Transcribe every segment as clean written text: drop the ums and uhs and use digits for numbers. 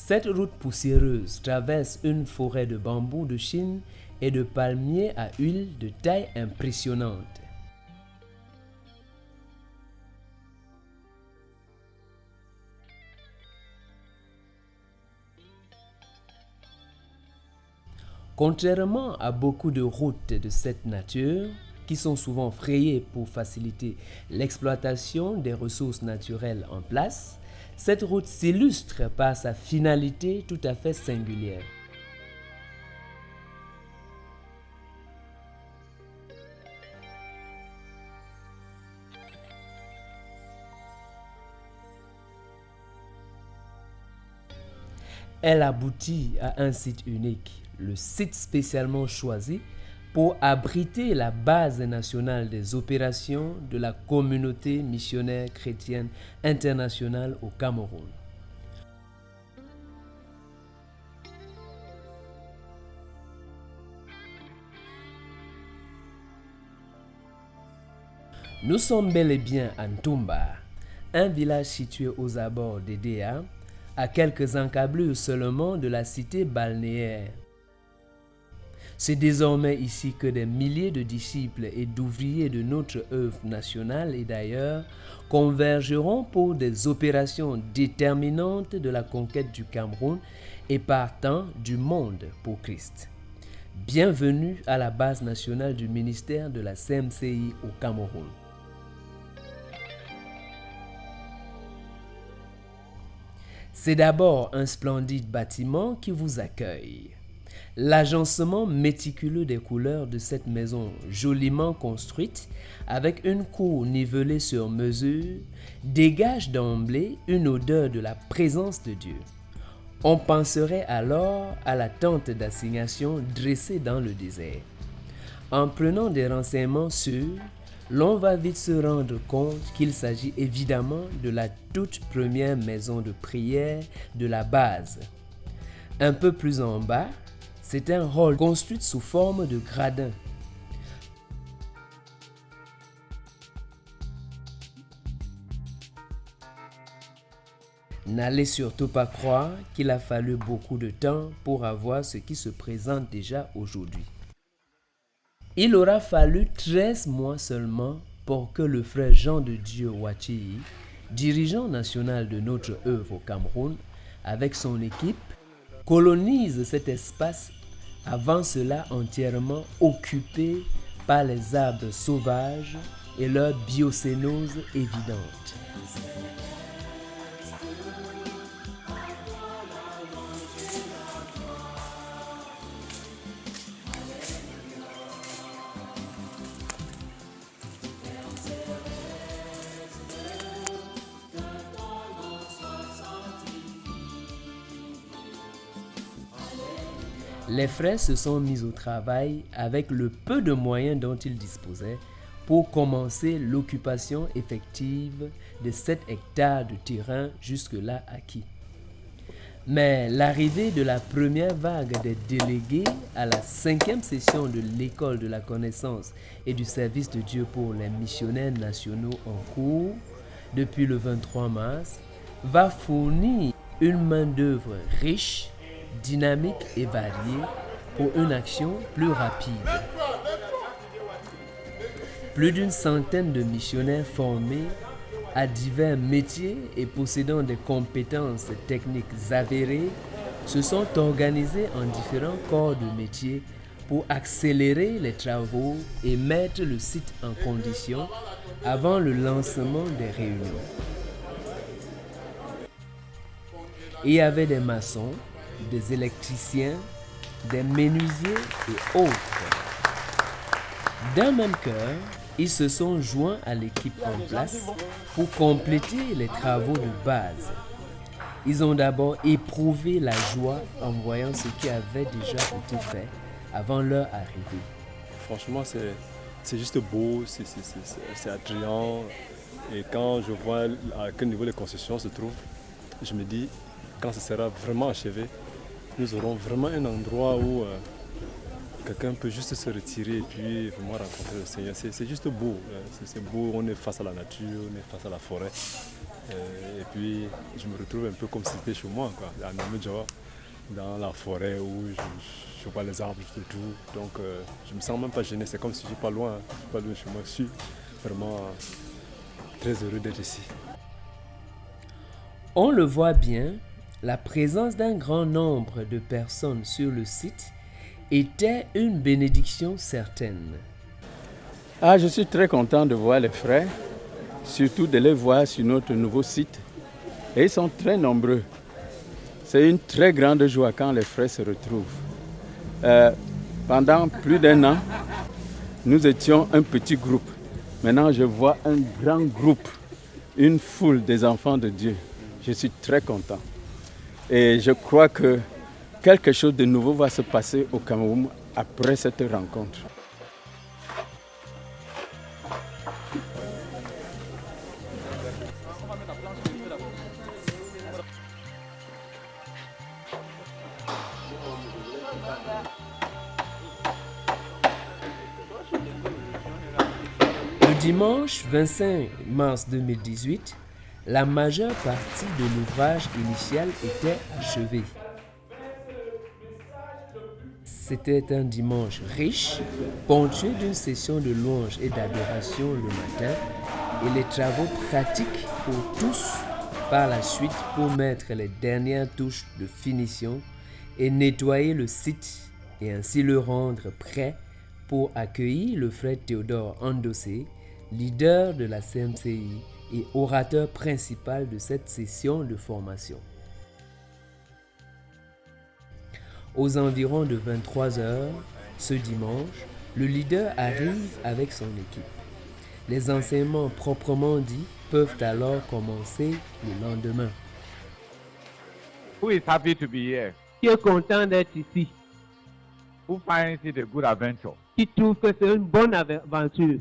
Cette route poussiéreuse traverse une forêt de bambous de Chine et de palmiers à huile de taille impressionnante. Contrairement à beaucoup de routes de cette nature, qui sont souvent frayées pour faciliter l'exploitation des ressources naturelles en place, cette route s'illustre par sa finalité tout à fait singulière. Elle aboutit à un site unique, le site spécialement choisi pour abriter la base nationale des opérations de la communauté missionnaire chrétienne internationale au Cameroun. Nous sommes bel et bien à Ntumba, un village situé aux abords d'Edea, à quelques encablures seulement de la cité balnéaire. C'est désormais ici que des milliers de disciples et d'ouvriers de notre œuvre nationale et d'ailleurs convergeront pour des opérations déterminantes de la conquête du Cameroun et partant du monde pour Christ. Bienvenue à la base nationale du ministère de la CMCI au Cameroun. C'est d'abord un splendide bâtiment qui vous accueille. L'agencement méticuleux des couleurs de cette maison joliment construite, avec une cour nivelée sur mesure, dégage d'emblée une odeur de la présence de Dieu. On penserait alors à la tente d'assignation dressée dans le désert. En prenant des renseignements sûrs, l'on va vite se rendre compte qu'il s'agit évidemment de la toute première maison de prière de la base. Un peu plus en bas, c'est un hall construit sous forme de gradin. N'allez surtout pas croire qu'il a fallu beaucoup de temps pour avoir ce qui se présente déjà aujourd'hui. Il aura fallu 13 mois seulement pour que le frère Jean de Dieu Ouachii, dirigeant national de notre œuvre au Cameroun, avec son équipe, colonise cet espace avant cela entièrement occupé par les arbres sauvages et leur biocénose évidente. Les frères se sont mis au travail avec le peu de moyens dont ils disposaient pour commencer l'occupation effective de 7 hectares de terrain jusque-là acquis. Mais l'arrivée de la première vague des délégués à la 5e session de l'école de la connaissance et du service de Dieu pour les missionnaires nationaux en cours depuis le 23 mars va fournir une main-d'œuvre riche, dynamique et variée pour une action plus rapide. Plus d'une centaine de missionnaires formés à divers métiers et possédant des compétences techniques avérées se sont organisés en différents corps de métier pour accélérer les travaux et mettre le site en condition avant le lancement des réunions. Il y avait des maçons, des électriciens, des menuisiers et autres. D'un même cœur, ils se sont joints à l'équipe en place pour compléter les travaux de base. Ils ont d'abord éprouvé la joie en voyant ce qui avait déjà été fait avant leur arrivée. Franchement, c'est juste beau, c'est attrayant. Et quand je vois à quel niveau les constructions se trouvent, je me dis, quand ce sera vraiment achevé, nous aurons vraiment un endroit où quelqu'un peut juste se retirer et puis vraiment rencontrer le Seigneur. C'est juste beau, c'est beau, on est face à la nature, on est face à la forêt. Et puis, je me retrouve un peu comme si c'était chez moi, quoi, à Namibia, dans la forêt où je vois les arbres et tout. Donc, je me sens même pas gêné. C'est comme si je suis pas loin. Je suis pas loin de chez moi. Je suis vraiment très heureux d'être ici. On le voit bien, la présence d'un grand nombre de personnes sur le site était une bénédiction certaine. Ah, je suis très content de voir les frères, surtout de les voir sur notre nouveau site. Et ils sont très nombreux. C'est une très grande joie quand les frères se retrouvent. Pendant plus d'un an, nous étions un petit groupe. Maintenant, je vois un grand groupe, une foule des enfants de Dieu. Je suis très content. Et je crois que quelque chose de nouveau va se passer au Cameroun après cette rencontre. Le dimanche 25 mars 2018, la majeure partie de l'ouvrage initial était achevée. C'était un dimanche riche, ponctué d'une session de louange et d'adoration le matin et les travaux pratiques pour tous par la suite pour mettre les dernières touches de finition et nettoyer le site et ainsi le rendre prêt pour accueillir le frère Théodore Andossé, leader de la CMCI et orateur principal de cette session de formation. Aux environs de 23 heures, ce dimanche, le leader arrive avec son équipe. Les enseignements proprement dits peuvent alors commencer le lendemain. Who is happy to be here? Qui est content d'être ici, Who finds it a good adventure? qui trouve que c'est une bonne aventure.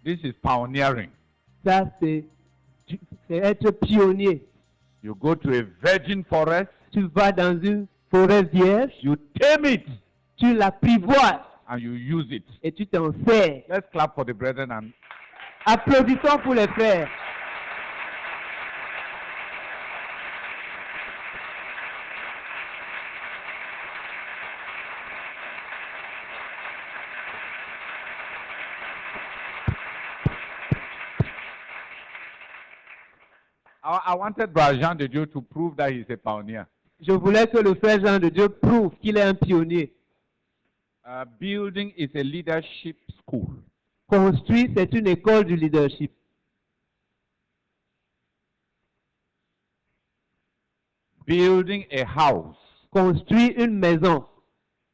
This is pioneering. Ça, c'est être pionnier. You go to a virgin forest, Tu vas dans une forêt vierge, you tame it, tu l'apprivoises and you use it. et tu t'en sers. Let's clap for the brethren. And Applaudissons pour les frères. I wanted Brother Jean de Dieu to prove that he's a pioneer. Je voulais que le frère Jean de Dieu prouve qu'il est un pionnier. Building is a leadership school. Construire, c'est une école du leadership. Building a house Construire une maison,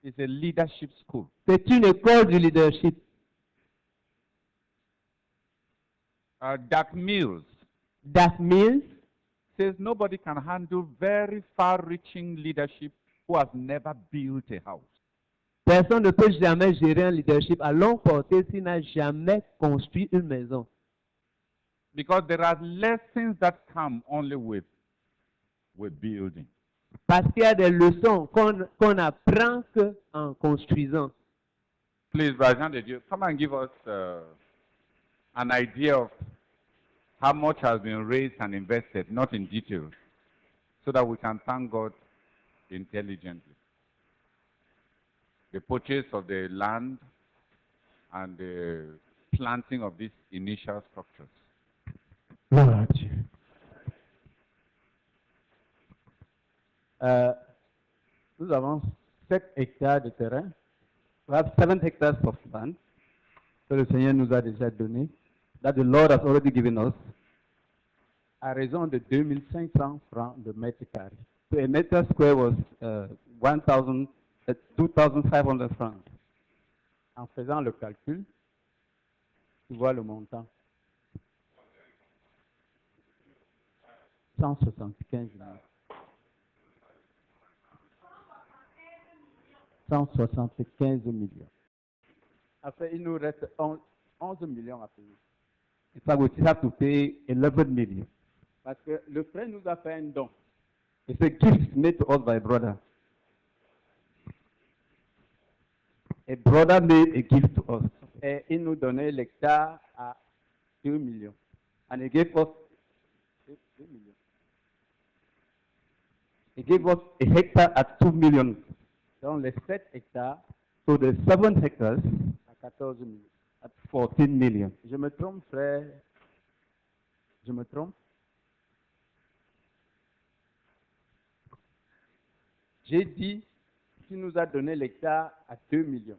is a leadership school. c'est une école du leadership. Doug Mills That means says nobody can handle very far-reaching leadership who has never built a house. personne ne peut jamais gérer un leadership à longue portée s'il n'a jamais construit une maison. Because there are lessons that come only with building. Parce qu'il y a des leçons qu'on apprend qu'en construisant. Please, Brother Jean de Dieu, come and give us an idea of how much has been raised and invested, not in detail, so that we can thank God intelligently. The purchase of the land and the planting of these initial structures. Gloire à Dieu. Nous avons 7 hectares de terrain. We have 7 hectares of land que le Seigneur nous a déjà donné, that the Lord has already given us, à raison de 2500 francs de mètre carré. So a meter square was 2,500 francs. En faisant le calcul, tu vois le montant. 175 millions. 175 millions. Après, il nous reste 11 millions à payer. In fact, we still have to pay 11 million. Parce que le frère nous a fait un don. It's a gift made to us by a brother. A brother made a gift to us. Et il nous donnait l'hectare à 2 millions. And he gave us 2 millions. He gave us a hectare at 2 million. Donc les 7 hectares, so the 7 hectares à 14 millions. At 14 million. Je me trompe, frère? Je me trompe? J'ai dit qu'il nous a donné l'hectare à 2 millions.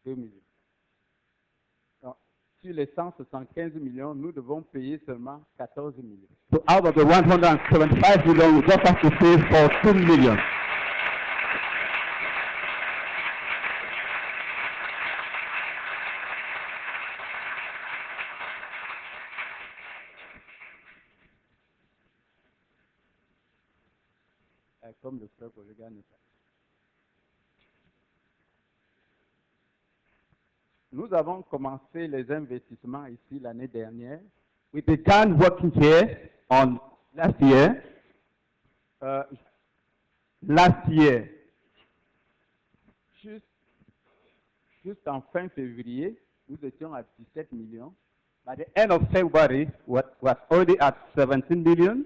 2 millions. Donc, sur les 175 millions, nous devons payer seulement 14 millions. So out of the 175 million, we just have to pay 14 million. Comme le frère Bolega n'est pas. Nous avons commencé les investissements ici l'année dernière. We began working here on last year. Juste en fin février, nous étions à 17 millions. By the end of February, we was already at 17 million.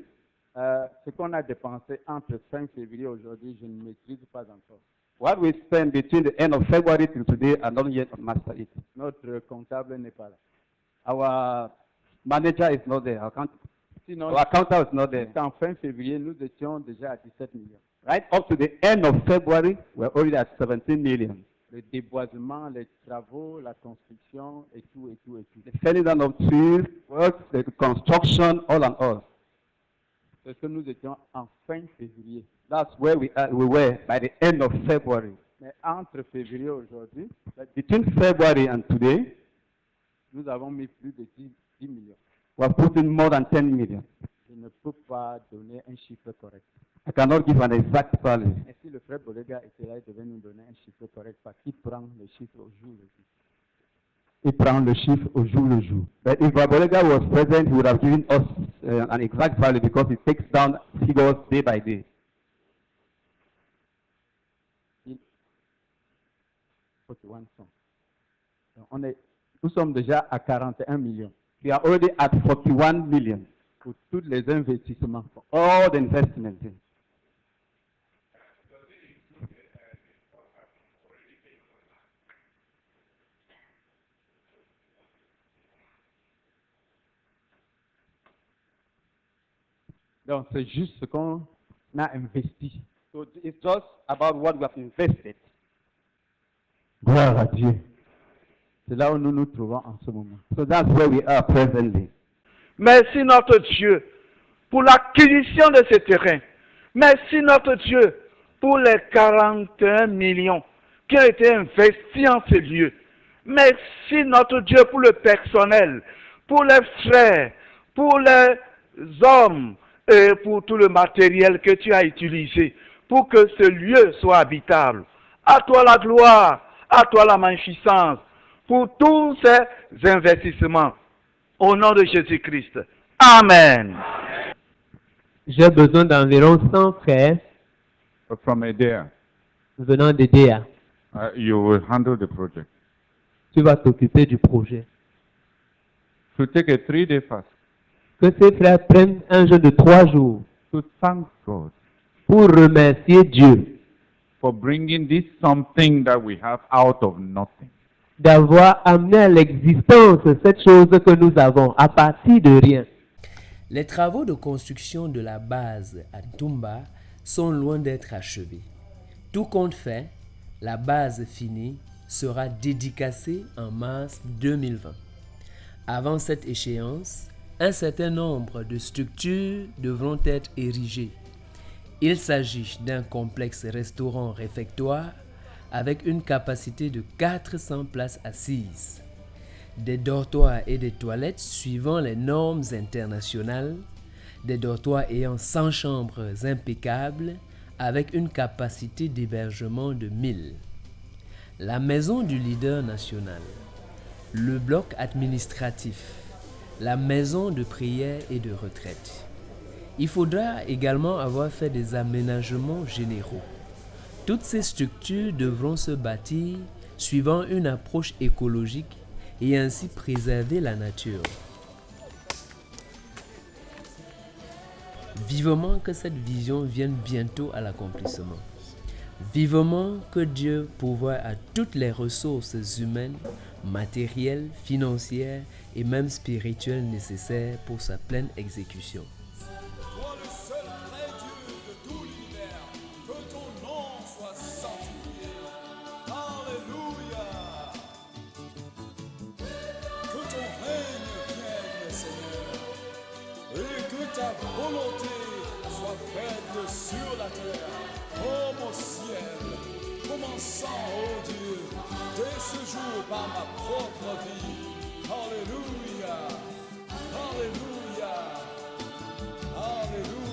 Ce qu'on a dépensé entre fin février et aujourd'hui, je ne maîtrise pas encore. What we spent between the end of February till today, I don't yet master it. Notre comptable n'est pas là. Our manager is not there. Sinon, our accountant is not there. En fin février, nous étions déjà à 17 millions. Right up to the end of February, we're already at 17 million. Le déboisement, les travaux, la construction, et tout, et tout, et tout. The felling down of trees, works, the construction, all and all. Parce que nous étions en fin février. That's where we were by the end of February. Mais entre février et aujourd'hui, between February and today, nous avons mis plus de 10 millions. We're putting more than 10 million. Je ne peux pas donner un chiffre correct. I cannot give an exact value. Et si le frère Bolega était là, il devait nous donner un chiffre correct parce qu'il prend le chiffre au jour le jour. Il prend le chiffre au jour le jour. But if Bolega was present, he would have given us an exact value because he takes down figures day by day. Nous sommes déjà à 41 millions. We are already at 41 million pour tous les investissements, for all the investments. Donc, c'est juste ce qu'on a investi. So it's just about what we have invested. Gloire à Dieu. C'est là où nous nous trouvons en ce moment. So that's where we are presently. Merci notre Dieu pour l'acquisition de ces terrains. Merci notre Dieu pour les 41 millions qui ont été investis en ces lieux. Merci notre Dieu pour le personnel, pour les frères, pour les hommes et pour tout le matériel que tu as utilisé pour que ce lieu soit habitable. À toi la gloire, à toi la magnificence pour tous ces investissements. Au nom de Jésus-Christ. Amen. J'ai besoin d'environ 100 frères From Edea, venant d'Edea. you will handle the project. Tu vas t'occuper du projet. To take a 3-day fast Que ces frères prennent un jeûne de 3 jours to thank God pour remercier Dieu for bringing this something that we have out of nothing. d'avoir amené à l'existence cette chose que nous avons à partir de rien. Les travaux de construction de la base à Ntumba sont loin d'être achevés. Tout compte fait, la base finie sera dédicacée en mars 2020. Avant cette échéance, un certain nombre de structures devront être érigées. Il s'agit d'un complexe restaurant-réfectoire avec une capacité de 400 places assises, des dortoirs et des toilettes suivant les normes internationales, des dortoirs ayant 100 chambres impeccables avec une capacité d'hébergement de 1000. La maison du leader national, le bloc administratif, la maison de prière et de retraite. Il faudra également avoir fait des aménagements généraux. Toutes ces structures devront se bâtir suivant une approche écologique et ainsi préserver la nature. Vivement que cette vision vienne bientôt à l'accomplissement. Vivement que Dieu pourvoie à toutes les ressources humaines, matérielles, financières et même spirituelles nécessaires pour sa pleine exécution. Toi le seul vrai Dieu de tout l'univers, que ton nom soit sanctifié. Alléluia. Que ton règne vienne, Seigneur, et que ta volonté soit faite sur la terre comme au ciel, commençant, ô Dieu, dès ce jour par ma propre vie. Alléluia. Alléluia. Alléluia.